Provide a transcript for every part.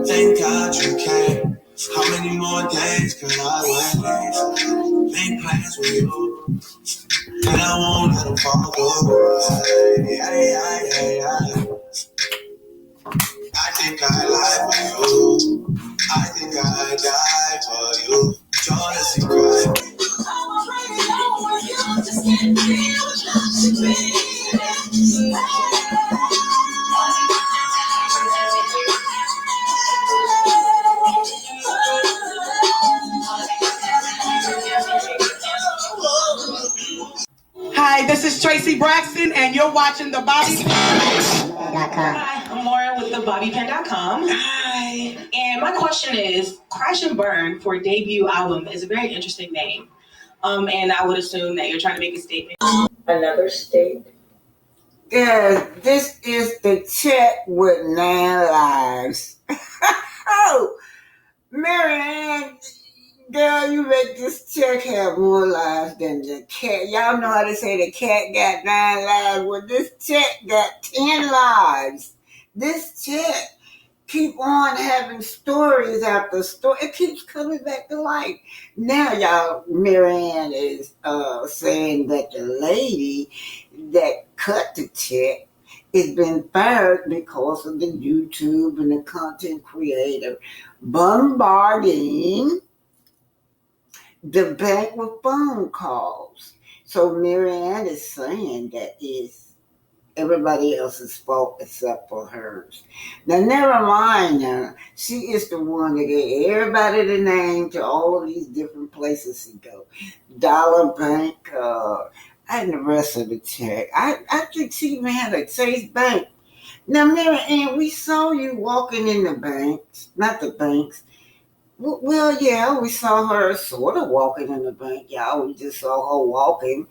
Thank God you came. How many more days could I wait? Make plans with you, and I won't let them fall through. I think I lie for you. I think I die for you. Jealousy cry. Just can't feel what Hi, this is Tracy Braxton, and you're watching the Bobby Hi, I'm Laura with the BobbyPin.com. Hi. And my question is, Crash and Burn for debut album is a very interesting name. And I would assume that you're trying to make a statement. Another state. Yeah, this is the check with 9 lives. Oh, Marianne, girl, you make this check have more lives than the cat. Y'all know how they say the cat got 9 lives. Well, this check got 10 lives. This check keep on having stories after story. It keeps coming back to life. Now, y'all, Marianne is saying that the lady that cut the check has been fired because of the YouTube and the content creator bombarding the bank with phone calls. So Marianne is saying that it's everybody else's fault except for hers. Now, never mind now. She is the one that gave everybody the name to all of these different places she go. Dollar Bank, and the rest of the check. I think she even had a Chase Bank. Now, Marianne, we saw you walking in the banks, not the banks. Well, yeah, we saw her sort of walking in the bank, y'all. We just saw her walking.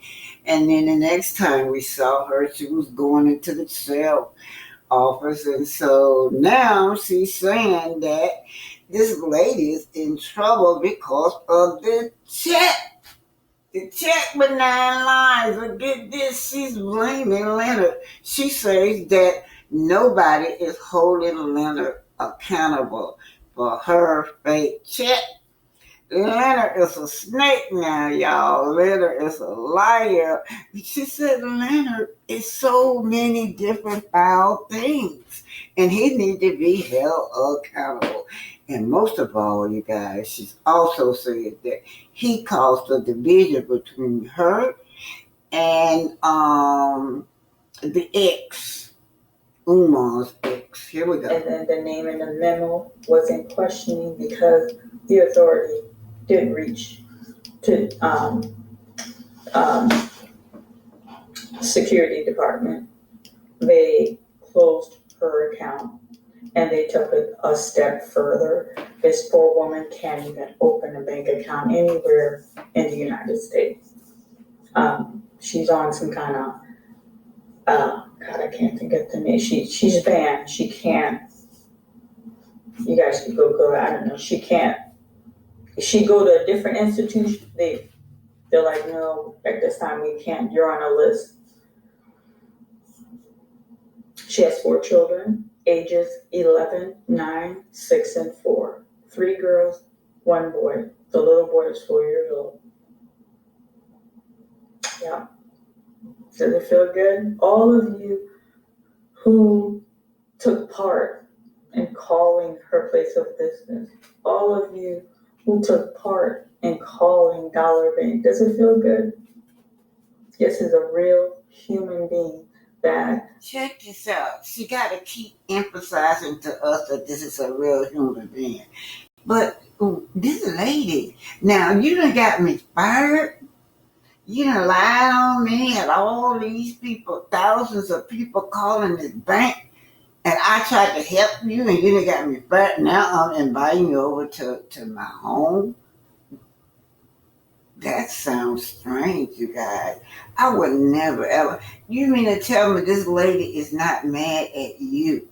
And then the next time we saw her, she was going into the sale office. And so now she's saying that this lady is in trouble because of the check. The check with 9 lines. But get this, she's blaming Leonard. She says that nobody is holding Leonard accountable for her fake check. Leonard is a snake now, y'all. Leonard is a liar. She said Leonard is so many different foul things, and he needs to be held accountable. And most of all, you guys, she's also said that he caused a division between her and the ex. Uma's ex. Here we go. And then the name in the memo was in questioning because the authority did reach to security department. They closed her account and they took a step further. This poor woman can't even open a bank account anywhere in the United States. She's on some kind of God, I can't think of the name. She's banned. She can't. You guys can Google it. I don't know. She can't. If she go to a different institution, they're like, no, at this time we can't. You're on a list. She has 4 children, ages 11, 9, 6, and 4. 3 girls, 1 boy. The little boy is 4 years old. Yeah. Does it feel good? All of you who took part in calling her place of business, all of you who took part in calling Dollar Bank, does it feel good? This is a real human being that... Check this out. She got to keep emphasizing to us that this is a real human being. But this lady, now you done got me fired. You done lied on me, had all these people, thousands of people calling this bank, and I tried to help you, and you done got me fired. Now I'm inviting you over to my home. That sounds strange, you guys. I would never, ever. You mean to tell me this lady is not mad at you,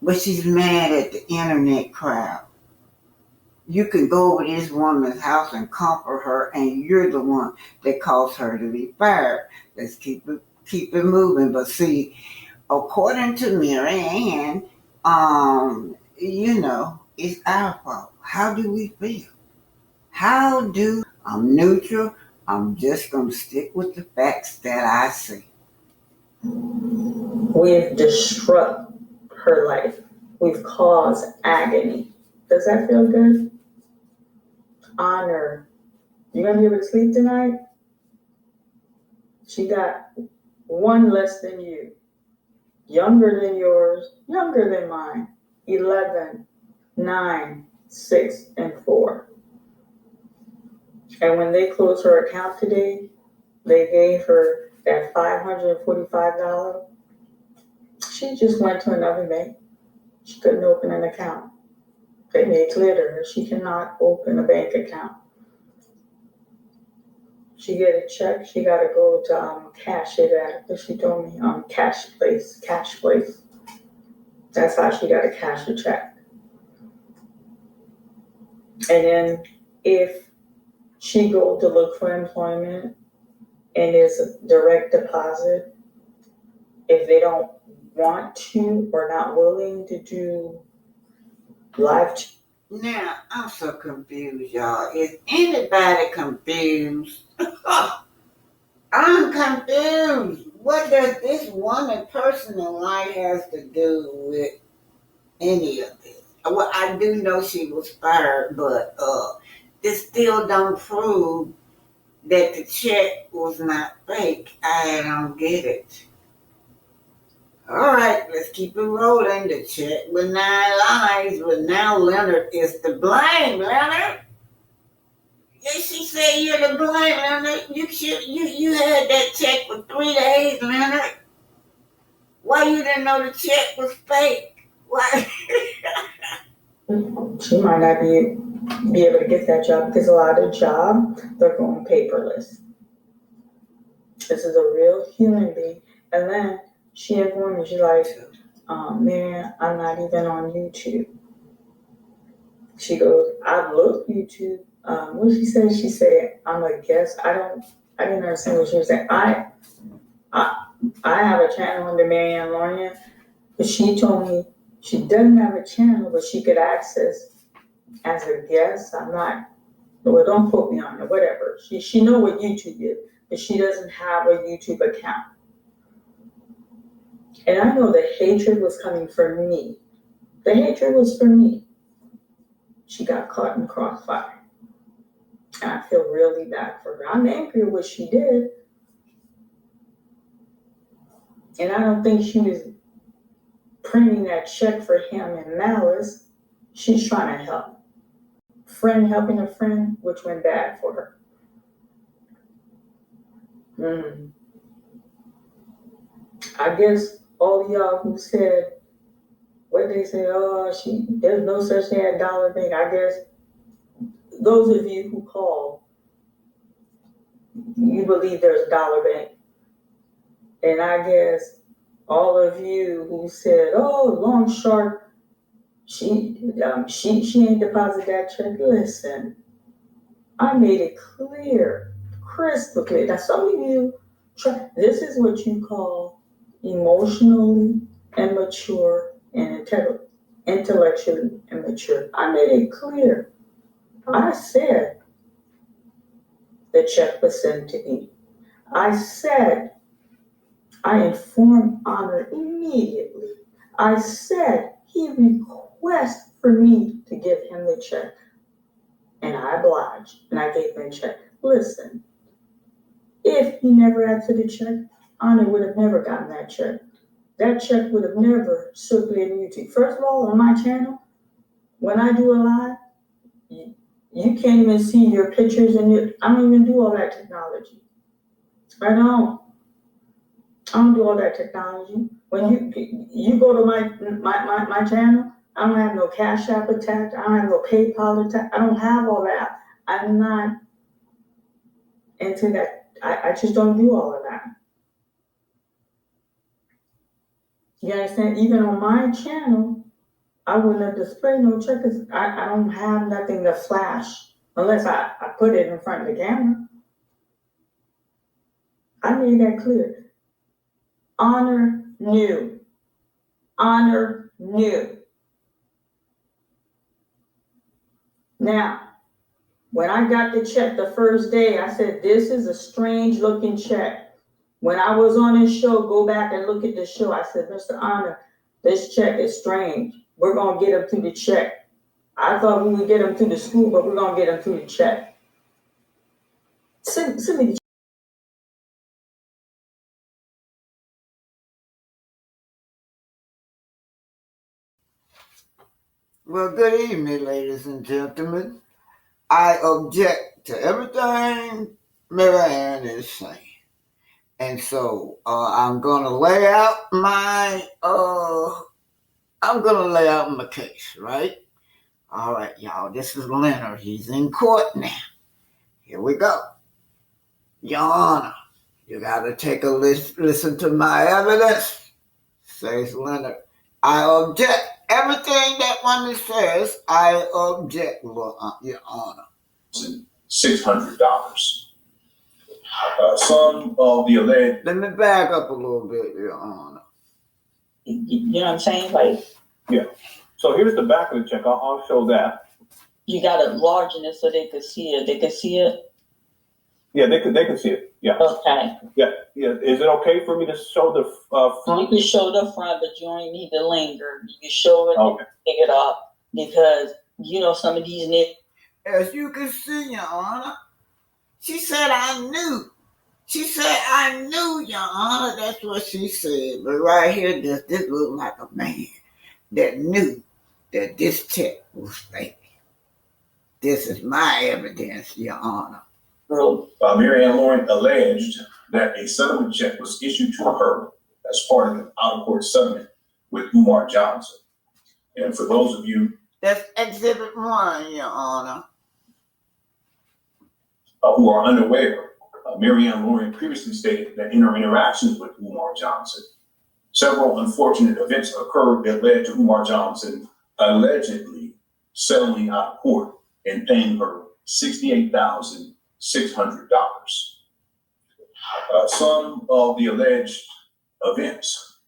but she's mad at the internet crowd? You can go over to this woman's house and comfort her, and you're the one that caused her to be fired. Let's keep it moving. But see, according to Marianne, It's our fault. How do we feel? I'm neutral. I'm just going to stick with the facts that I see. We've disrupted her life. We've caused agony. Does that feel good? Honor. You gonna be able to sleep tonight? She got one less than you. Younger than yours, younger than mine. 11, 9, 6, and 4. And when they closed her account today, they gave her that $545. She just went to another bank. She couldn't open an account. They made clear to her she cannot open a bank account. She get a check, she got to go to cash it at, but she told me cash place. That's how she got to cash the check. And then if she go to look for employment and it's a direct deposit, if they don't want to or not willing to do live. Now, I'm so confused, y'all. Is anybody confused? I'm confused. What does this woman personal life has to do with any of this? Well, I do know she was fired, but this still don't prove that the check was not fake. I don't get it. All right, let's keep it rolling. The check with 9 lies, but now Leonard is to blame. Leonard? Yes, she said you're to blame, Leonard. You had that check for 3 days, Leonard. Why you didn't know the check was fake? Why? She might not be able to get that job because a lot of jobs, they're going paperless. This is a real human being. And then she informed me, she's like, man, I'm not even on YouTube. She goes, I looked YouTube. What did she say? She said, I'm a guest. I didn't understand what she was saying. I have a channel under Marianne Lorian, but she told me she doesn't have a channel, but she could access as a guest. Well, don't quote me on it, whatever. She know what YouTube is, but she doesn't have a YouTube account. And I know the hatred was coming for me. The hatred was for me. She got caught in the crossfire. And I feel really bad for her. I'm angry at what she did. And I don't think she was printing that check for him in malice. She's trying to help. Friend helping a friend, which went bad for her. I guess all y'all who said, what they say, there's no such thing as dollar bank. I guess those of you who call, you believe there's a dollar bank. And I guess all of you who said, Long Shark, she ain't deposit that check. Listen, I made it clear, crystal clear. Now some of you, this is what you call emotionally immature and intellectually immature. I made it clear. I said the check was sent to me. I said I informed Honor immediately. I said he requested for me to give him the check. And I obliged, and I gave him a check. Listen, if he never asked for the check, Honor would have never gotten that check. That check would have never circulated on YouTube. First of all, on my channel, when I do a live, you can't even see your pictures and I don't even do all that technology. I don't do all that technology. When you go to my channel, I don't have no Cash App attached. I don't have no PayPal attached. I don't have all that. I'm not into that. I just don't do all of that. You understand? Even on my channel, I wouldn't have displayed no checkers. I don't have nothing to flash unless I put it in front of the camera. I made that clear. Honor knew. Honor knew. Now, when I got the check the first day, I said, this is a strange looking check. When I was on his show, go back and look at the show. I said, Mr. Honor, this check is strange. We're going to get him through the check. I thought we would get him through the school, but we're going to get him through the check. Send me the check. Well, good evening, ladies and gentlemen. I object to everything Mary Ann is saying. And so I'm gonna lay out my case, right? All right, y'all. This is Leonard. He's in court now. Here we go. Your Honor, you gotta take a listen to my evidence, says Leonard. I object. Everything that woman says, I object, Your Honor. $600. Some of the alleged. Let me back up a little bit, Your Honor. You know what I'm saying? Like, Yeah. So here's the back of the check. I'll show that. you got to enlarge it so they could see it. They could see it? Yeah, they could see it. Yeah. Okay. Yeah. Is it okay for me to show the front? You can show the front, but you don't need to linger. You can show it Okay. and pick it up because, you know, some of these niggas. As you can see, Your Honor, she said I knew. She said I knew, Your Honor. That's what she said. But right here, this look like a man that knew that this check was fake. This is my evidence, Your Honor. Mary Ann Lauren alleged that a settlement check was issued to her as part of an out-of-court settlement with Umar Johnson. And for those of you That's Exhibit 1, Your Honor. Who are unaware, Mary Ann Lauren previously stated that in her interactions with Umar Johnson, several unfortunate events occurred that led to Umar Johnson allegedly settling out of court and paying her $68,600. Some of the alleged events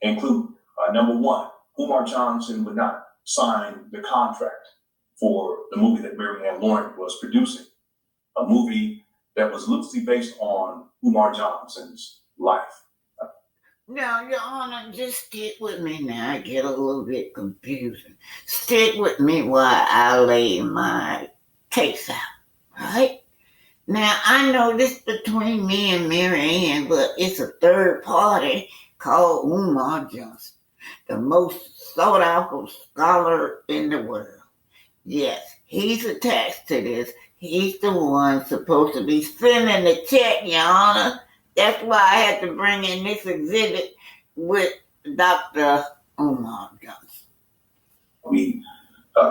include, number one, Umar Johnson would not sign the contract for the movie that Mary Ann Lauren was producing, a movie that was loosely based on Umar Johnson's life. Now, Your Honor, just stick with me now. I get a little bit confusing. Stick with me while I lay my case out, right? Now, I know this between me and Mary Ann, but it's a third party called Umar Johnson, the most sought-after scholar in the world. Yes, he's attached to this. He's the one supposed to be sending the check, Your Honor. That's why I had to bring in this exhibit with Dr. Umar Johnson. We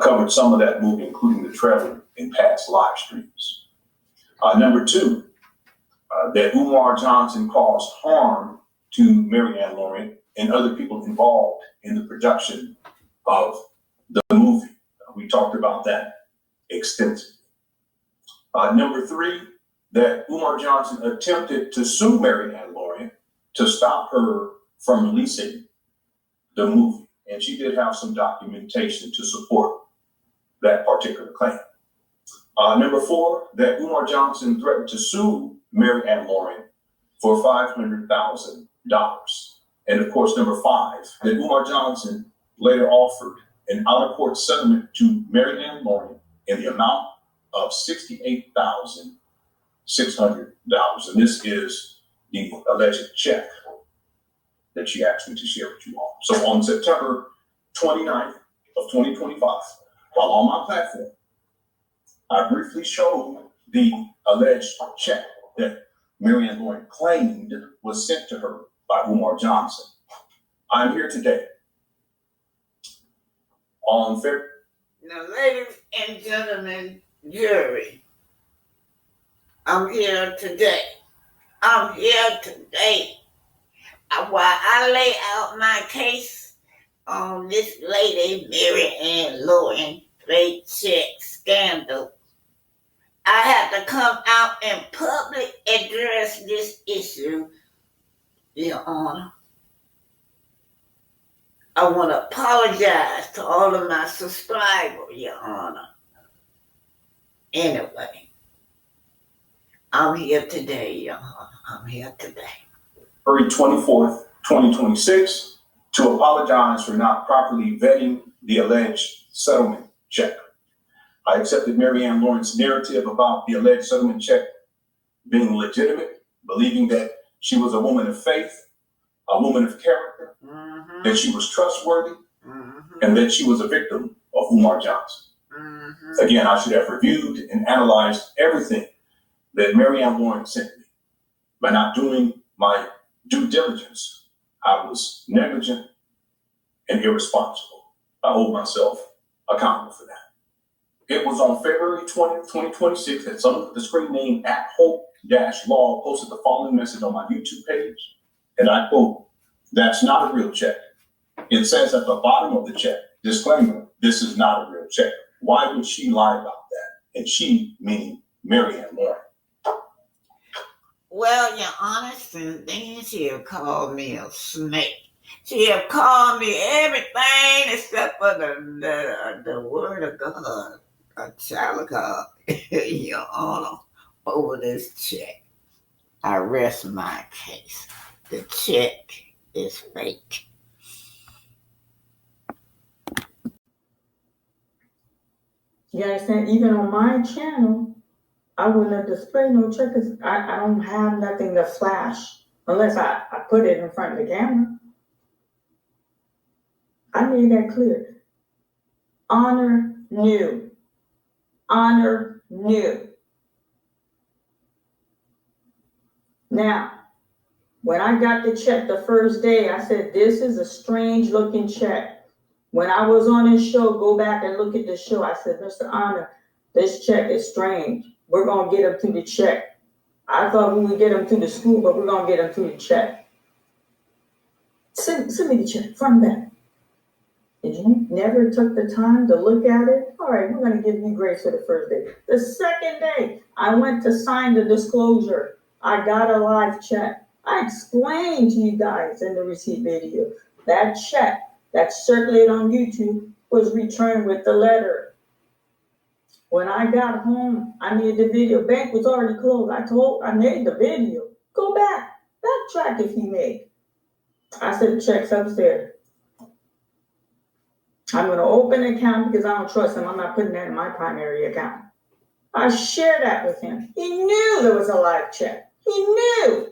covered some of that movie, including the trailer in past live streams. Number two, that Umar Johnson caused harm to Mary Ann Lauren and other people involved in the production of the movie. We talked about that extensively. Number three, that Umar Johnson attempted to sue Mary Ann Lauren to stop her from releasing the movie. And she did have some documentation to support that particular claim. Number four, that Umar Johnson threatened to sue Mary Ann Lauren for $500,000. And of course, number five, that Umar Johnson later offered an out-of-court settlement to Mary Ann Lauren in the amount of $68,600. And this is the alleged check that she asked me to share with you all. So on September 29th of 2025, while on my platform, I briefly showed the alleged check that Mary Ann Lauren claimed was sent to her by Umar Johnson. I'm here today on February. Now, ladies and gentlemen, jury, I'm here today. While I lay out my case on this lady, Mary Ann Lauren, fake check scandal, I have to come out and public address this issue, Your Honor. I want to apologize to all of my subscribers, Your Honor. Anyway, I'm here today, y'all. I'm here today. February 24th, 2026, to apologize for not properly vetting the alleged settlement check. I accepted Mary Ann Lawrence's narrative about the alleged settlement check being legitimate, believing that she was a woman of faith, a woman of character, that she was trustworthy, and that she was a victim of Umar Johnson. Again, I should have reviewed and analyzed everything that Mary Ann Lawrence sent me. By not doing my due diligence, I was negligent and irresponsible. I hold myself accountable for that. It was on February 20th, 2026 that someone with the screen name @Hope-Law posted the following message on my YouTube page. And I quote, "That's not a real check. It says at the bottom of the check, disclaimer, this is not a real check. Why would she lie about that?" And she, meaning Mary Ann Lawrence. Well, Your Honor, since then she have called me a snake. She have called me everything except for the word of God, a child of God, Your Honor, over this check. I rest my case. The check is fake. You understand? Even on my channel, I wouldn't have displayed no checkers. I don't have nothing to flash unless I put it in front of the camera. I made that clear. Honor knew. Honor knew. Now, when I got the check the first day, I said, this is a strange looking check. When I was on his show, go back and look at the show. I said, Mr. Honor, this check is strange. We're going to get him through the check. I thought we would get him through the school, but we're going to get him through the check. Send me the check, front and back. And you never took the time to look at it? All right, we're going to give you grace for the first day. The second day, I went to sign the disclosure. I got a live check. I explained to you guys in the receipt video. That check that circulated on YouTube was returned with the letter. When I got home, I made the video. Bank was already closed. I made the video. Go back. Backtrack if you made. I said, check's upstairs. I'm going to open an account because I don't trust him. I'm not putting that in my primary account. I shared that with him. He knew there was a live check. He knew.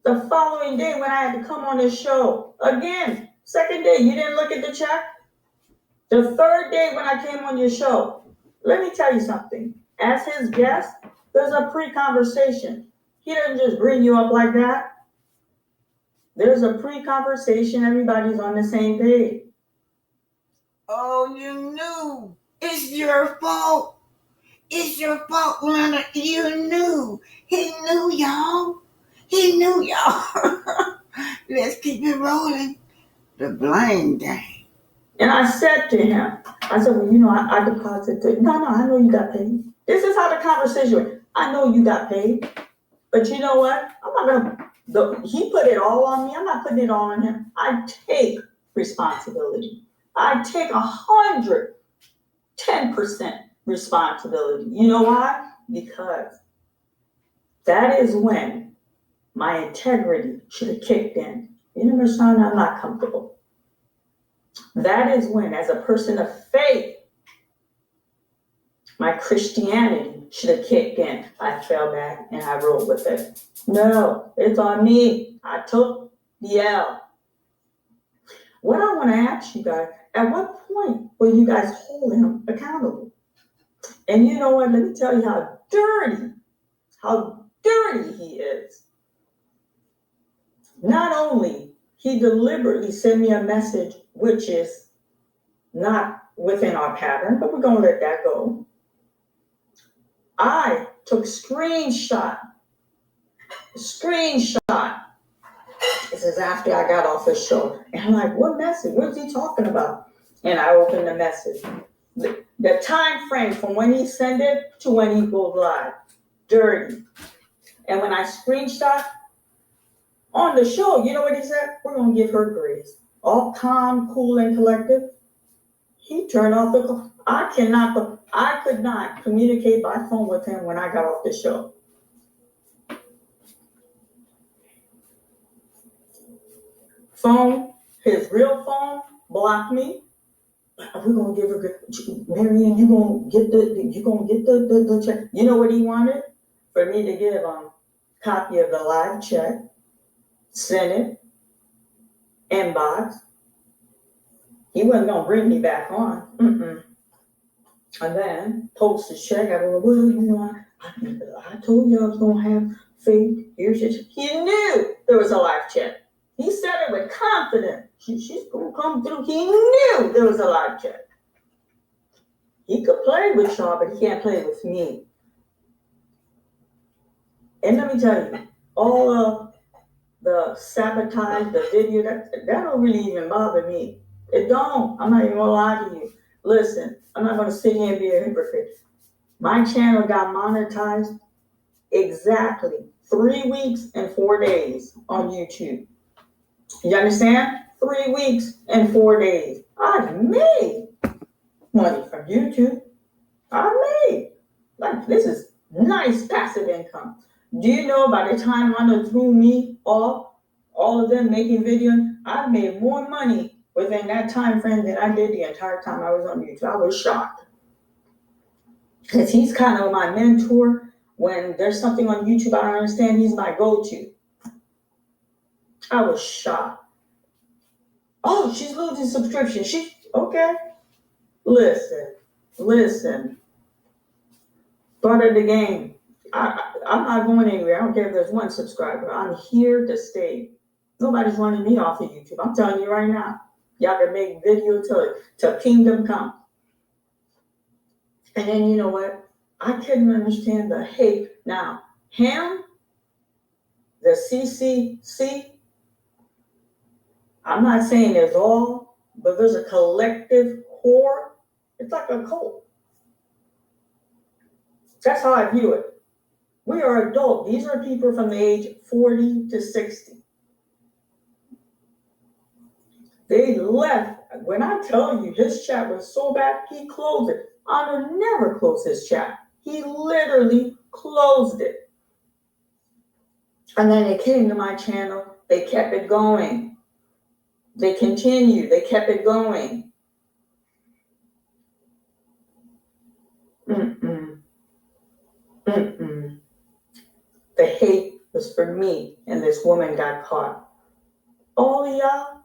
The following day when I had to come on his show, again, second day, you didn't look at the check? The third day when I came on your show, let me tell you something. As his guest, there's a pre-conversation. He doesn't just bring you up like that. There's a pre-conversation. Everybody's on the same page. Oh, you knew. It's your fault. It's your fault, Leonard. You knew. He knew, y'all. He knew, y'all. Let's keep it rolling. The blame game. And I said to him, I said, well, I deposited. No, I know you got paid. This is how the conversation went. I know you got paid. But you know what? I'm not going to, he put it all on me. I'm not putting it all on him. I take responsibility. I take 110% responsibility. You know why? Because that is when my integrity should have kicked in. You understand? I'm not comfortable. That is when, as a person of faith, my Christianity should have kicked in. I fell back and I rolled with it. No, it's on me. I took the L. What I want to ask you guys, at what point will you guys hold him accountable? And you know what? Let me tell you how dirty he is. Not only he deliberately sent me a message which is not within our pattern, but we're going to let that go. I took screenshot. This is after I got off the show. And I'm like, what message? What is he talking about? And I opened the message. The time frame from when he sent it to when he goes live. Dirty. And when I screenshot on the show, you know what he said? We're going to give her grace. All calm, cool, and collected. He turned off the call. I could not communicate by phone with him when I got off the show. Phone, his real phone, blocked me. We're gonna give her, Marianne, you gonna get the check. You know what he wanted? For me to give copy of the live check, send it, inbox. He wasn't gonna bring me back on. And then post the check. I go, well, you know, I told you I was gonna have faith. Here's your check. He knew there was a live check. He said it with confidence. She's gonna come through. He knew there was a live check. He could play with y'all, but he can't play with me. And let me tell you, all of the sabotage, the video, that don't really even bother me. It don't. I'm not even gonna lie to you. Listen, I'm not gonna sit here and be a hypocrite. My channel got monetized exactly 3 weeks and 4 days on YouTube. You understand? 3 weeks and 4 days. I made money from YouTube. I made. Like, this is nice passive income. Do you know by the time Honda threw me off, all of them making videos, I made more money within that time frame than I did the entire time I was on YouTube. I was shocked. Because he's kind of my mentor. When there's something on YouTube I don't understand, he's my go-to. I was shocked. Oh, she's losing subscription. Okay. Listen. Part of the game. I'm not going anywhere. I don't care if there's one subscriber. I'm here to stay. Nobody's running me off of YouTube. I'm telling you right now. Y'all can make video till kingdom come. And then you know what? I couldn't understand the hate. Now, him, the CCC, I'm not saying there's all, but there's a collective core. It's like a cult. That's how I view it. We are adults. These are people from the age 40 to 60. They left. When I tell you his chat was so bad, he closed it. Honor never closed his chat. He literally closed it. And then they came to my channel. They kept it going. They continued. They kept it going. The hate was for me, and this woman got caught. All of y'all,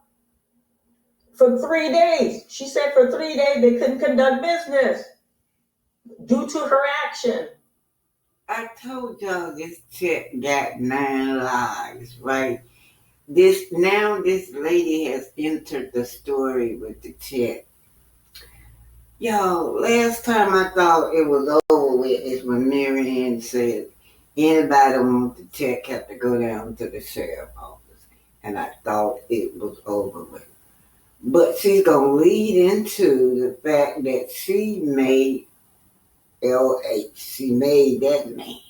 for 3 days. She said for 3 days they couldn't conduct business due to her action. I told y'all this chick got 9 lives, right? This lady has entered the story with the chick. Y'all, last time I thought it was over with is when Marianne said, anybody want the check have to go down to the sheriff's office. And I thought it was over with. But she's going to lead into the fact that she made LH. She made that man.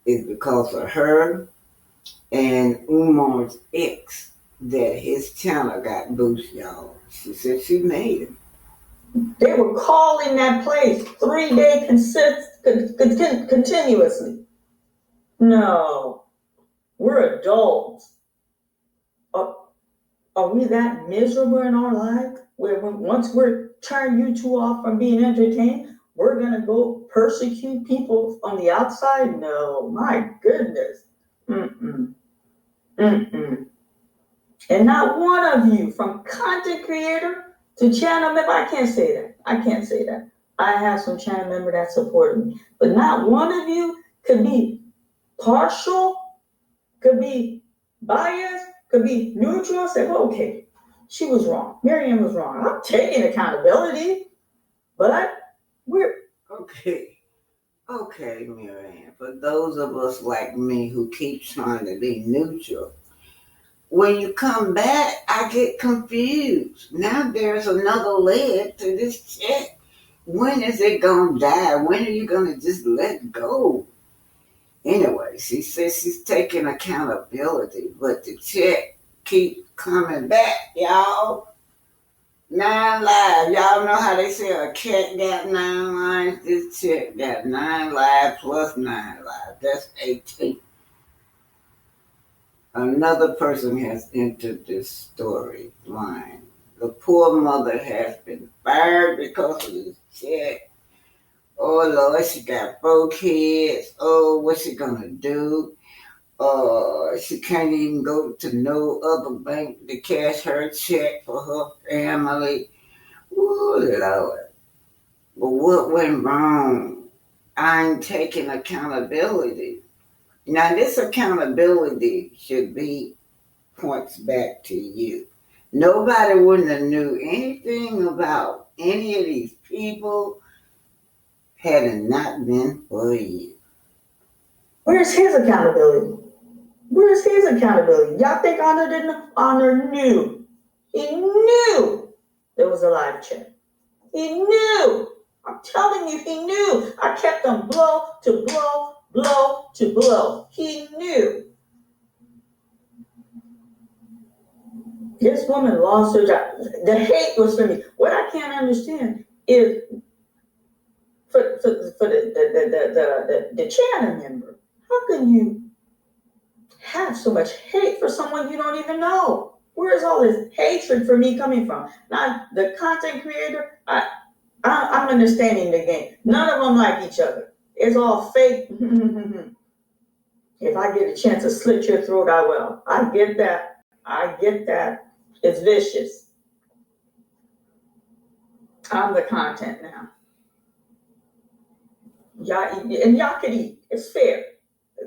It's because of her and Umar's ex that his channel got boosted, y'all. She said she made him. They were calling that place 3 days continuously. No, we're adults. Are we that miserable in our life where once we're turning you two off from being entertained, we're going to go persecute people on the outside? No, my goodness. And not one of you, from content creator to channel member, I can't say that. I have some channel member that supported me, but not one of you could be partial, could be biased, could be neutral. Say, well, okay, she was wrong. Marianne was wrong. I'm taking accountability, but we're Okay, Marianne. For those of us like me who keep trying to be neutral, when you come back, I get confused. Now there's another leg to this check. When is it gonna die? When are you gonna just let go? Anyway, she says she's taking accountability, but the check keep coming back, y'all. 9 lives. Y'all know how they say a cat got 9 lives? This chick got 9 lives plus 9 lives. That's 18. Another person has entered this storyline. The poor mother has been fired because of this chick. Oh Lord, she got 4 kids. Oh, what's she gonna do? She can't even go to no other bank to cash her check for her family. Oh Lord. But what went wrong? I ain't taking accountability. Now this accountability should be points back to you. Nobody wouldn't have knew anything about any of these people had it not been for you. Where's his accountability? Where's his accountability? Y'all think Honor knew? He knew there was a live check. He knew. I'm telling you, he knew. I kept him blow to blow, blow to blow. He knew. This woman lost her job. The hate was for me. What I can't understand is for the channel member, how can you have so much hate for someone you don't even know? Where is all this hatred for me coming from? Now, the content creator, I'm understanding the game. None of them like each other. It's all fake. If I get a chance to slit your throat, I will. I get that. I get that. It's vicious. I'm the content now. Y'all could eat. It's fair.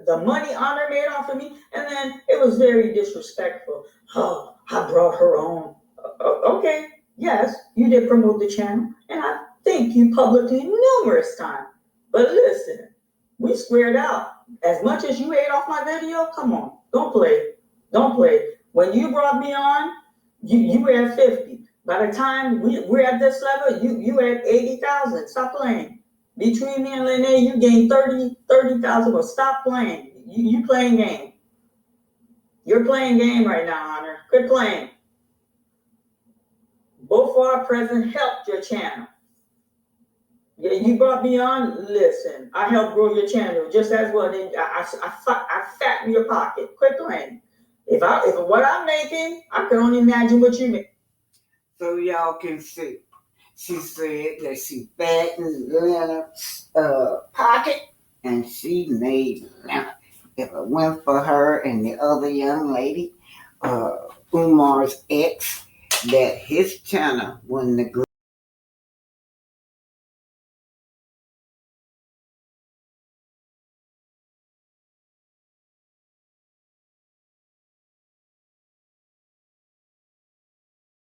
The money Honor made off of me, and then it was very disrespectful. Oh, I brought her on. Okay, yes, you did promote the channel, and I thank you publicly numerous times. But listen, we squared out. As much as you ate off my video, come on, don't play. Don't play. When you brought me on, you were at 50. By the time we're at this level, you at 80,000. Stop playing. Between me and Lene, you gained 30,000. But stop playing. You playing game. You're playing game right now, Honor. Quit playing. Both our president helped your channel. Yeah, you brought me on. Listen, I helped grow your channel just as well. Then I fatten your pocket. Quit playing. If what I'm making, I can only imagine what you make. So y'all can see. She said that she fattened Leonard's pocket, and she made Leonard. If it went for her and the other young lady, Umar's ex, that his channel wouldn't have